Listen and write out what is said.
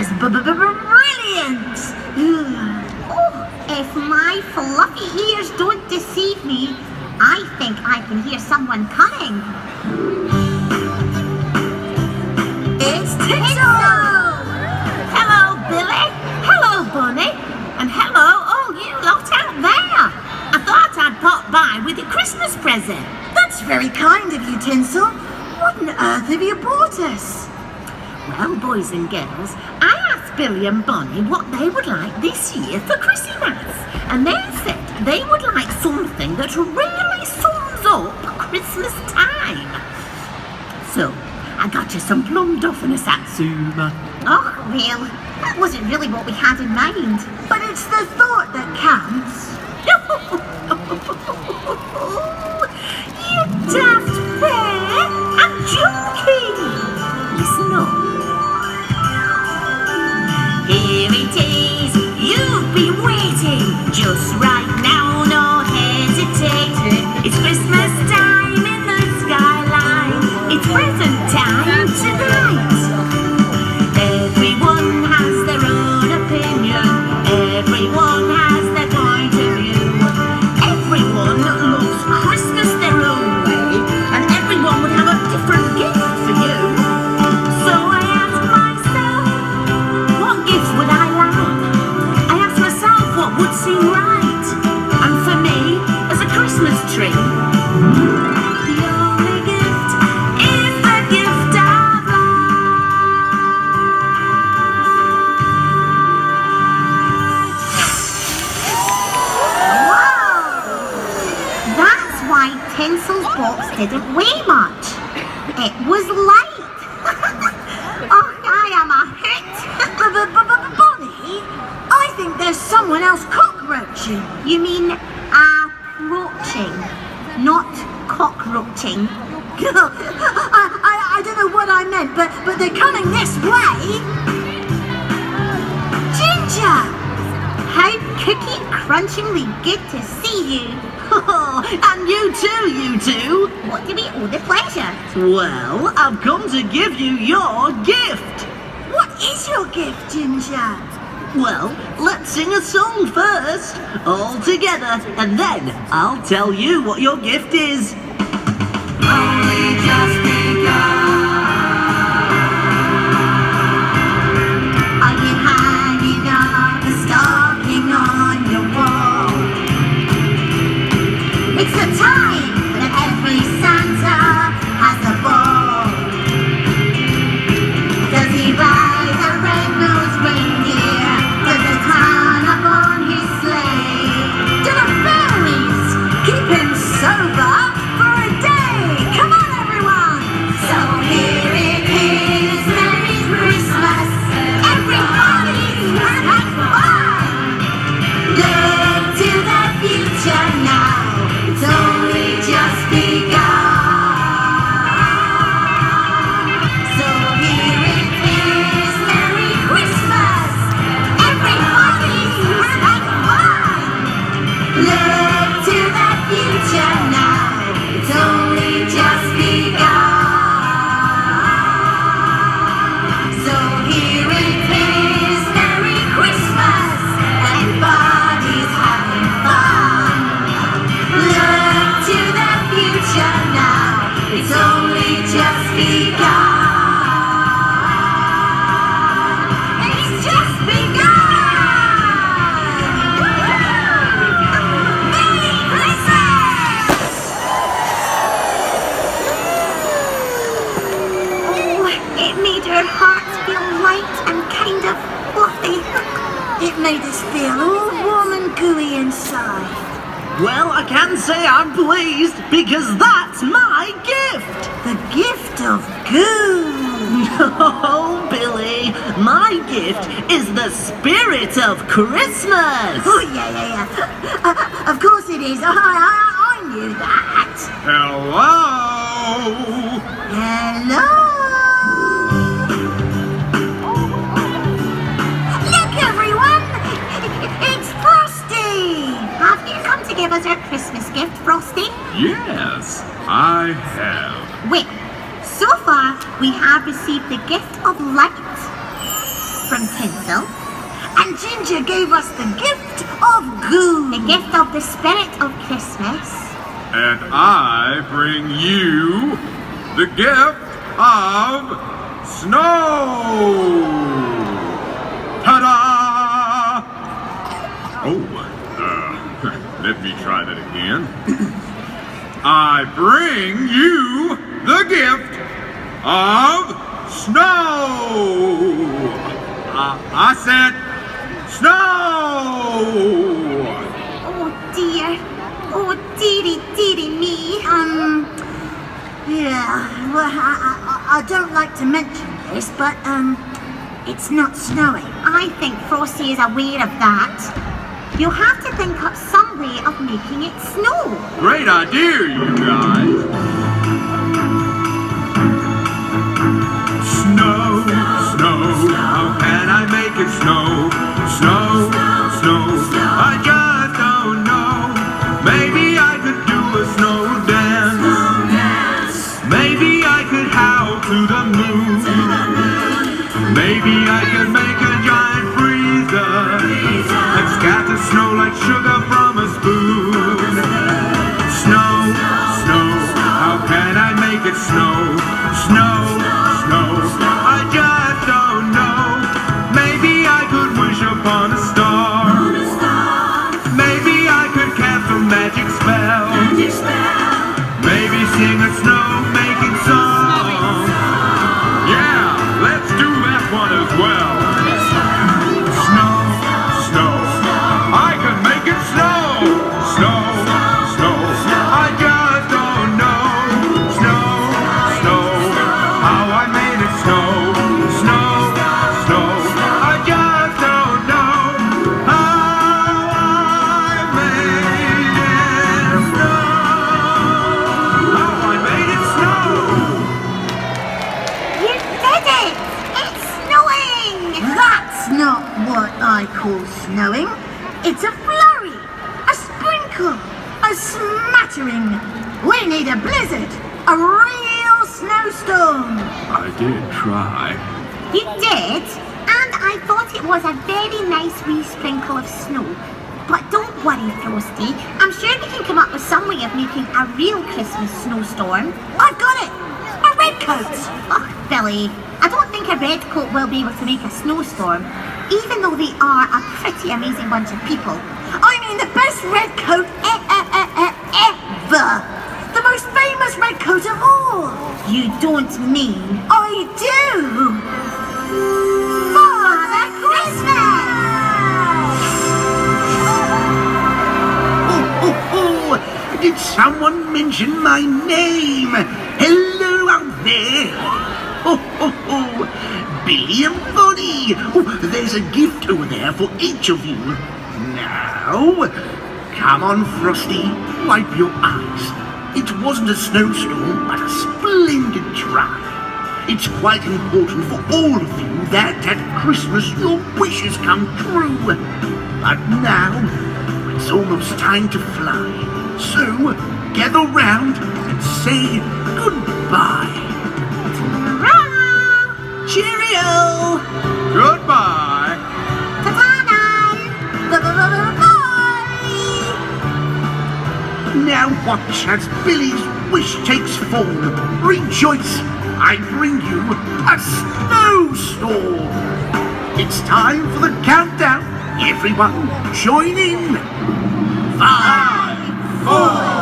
is brilliant! Oh, if my fluffy ears don't deceive me, I think I can hear someone coming. It's Tinsel! Hello, Billy. Hello, Bunny. And hello, all you lot out there. I thought I'd pop by with your Christmas present. That's very kind of you, Tinsel. What on earth have you bought us? Well, boys and girls, I asked Billy and Bonnie what they would like this year for Christmas. And they said they would like something that really sums up Christmas time. So, I got you some plum duff and a satsuma. Oh, well, that wasn't really what we had in mind. But it's the thought that counts. You daft bear! I'm joking! Listen up. Here it is, you've been waiting. Just right now, no hesitating. It's Christmas time in the skyline. It's present time tonight. Everyone has their own opinion. Everyone has their point of view. Everyone loves Christmas their own way, and everyone would have a different gift for you. So I asked myself, what gifts would I like? I asked myself what would seem right. And for me, as a Christmas tree, the only gift is the gift of That's why Tinsel's box didn't weigh much. It was light. Oh, I am a hit. Bonnie, I think there's someone else cockroaching. You mean approaching, not cockroaching. I don't know what I meant, but they're coming this way. Ginger! How cookie crunchingly good to see you. And you two. What do we owe the pleasure? Well, I've come to give you your gift. What is your gift, Ginger? Well, let's sing a song first, all together, and then I'll tell you what your gift is. Only just begun. Are you hanging up a stocking on your wall? It's the time that every Santa has a ball. Does he ride a red-nosed reindeer? Does he climb up on his sleigh? Do the fairies Keep him sober for a day. Come on, everyone. So here it is, Merry Christmas. Everybody's having fun. Look to the future now. It's only just begun. So here it is, Merry Christmas. Everybody's having fun. Look to the future now. It's only just begun. So here it is, Merry Christmas. Everybody's having fun. Look to the future now. It's only just begun. It's just begun. Merry Christmas! Oh, it made our hearts feel light and kind of fluffy. It made us feel all warm and gooey inside. Well, I can say I'm pleased because that's my gift. The gift of goo. Oh, Billy, my gift is the spirit of Christmas. Oh, yeah. Of course it is. I knew that. Hello? Hello? Look, everyone! It's Frosty! Have you come to give us our Christmas gift, Frosty? Yes, I have. Well, so far we have received the gift of light. from tinsel. And Ginger gave us the gift of goo. The gift of the spirit of Christmas. And I bring you the gift of snow. Ta-da! Oh, let me try that again. I bring you the gift of snow. I said snow. Oh dear. Oh dearie me. Yeah, well, I don't like to mention this, but, it's not snowing. I think Frosty is aware of that. You'll have to think up some way of making it snow. Great idea, you guys. Snow, snow, how can I make it snow? Snow, snow, I just don't know. Maybe I could do a snow dance. Maybe I could howl to the moon. Maybe I could make a giant freezer and scatter snow like sugar from a spoon. Snow, snow, how can I make it snow? Snow, snow, I just don't know. Maybe I could wish upon a star. Maybe I could cast a magic spell. Maybe sing a snow-making song. Yeah, let's do that one as well. Snow, snow, I can make it snow. Snow, snow, I just don't know. Snow, snow, how I made it snow. Snow, snow, I just don't know how I made it snow. How I made it snow. You did it! It's snowing! That's not what I call snowing. It's a flurry, a sprinkle, a smattering. We need a blizzard, a real snowstorm. I did try. You did? And I thought it was a very nice wee sprinkle of snow. But don't worry, Frosty. I'm sure we can come up with some way of making a real Christmas snowstorm. I've got it! A red coat! Oh, Billy, I don't think a red coat will be able to make a snowstorm, even though they are a pretty amazing bunch of people. I mean the best red coat ever! The most famous red coat of all! You don't mean... I do! Father Christmas! Oh, did someone mention my name? Hello out there. Billy and Bonnie. Oh, there's a gift over there for each of you. Now, come on, Frosty, wipe your eyes. It wasn't a snowstorm, but a splendid try. It's quite important for all of you that at Christmas your wishes come true. But now, it's almost time to fly. So, gather round and say goodbye. Cheerio! Goodbye. Now watch as Billy's wish takes form. Rejoice! I bring you a snowstorm. It's time for the countdown. Everyone, join in. 5, 4,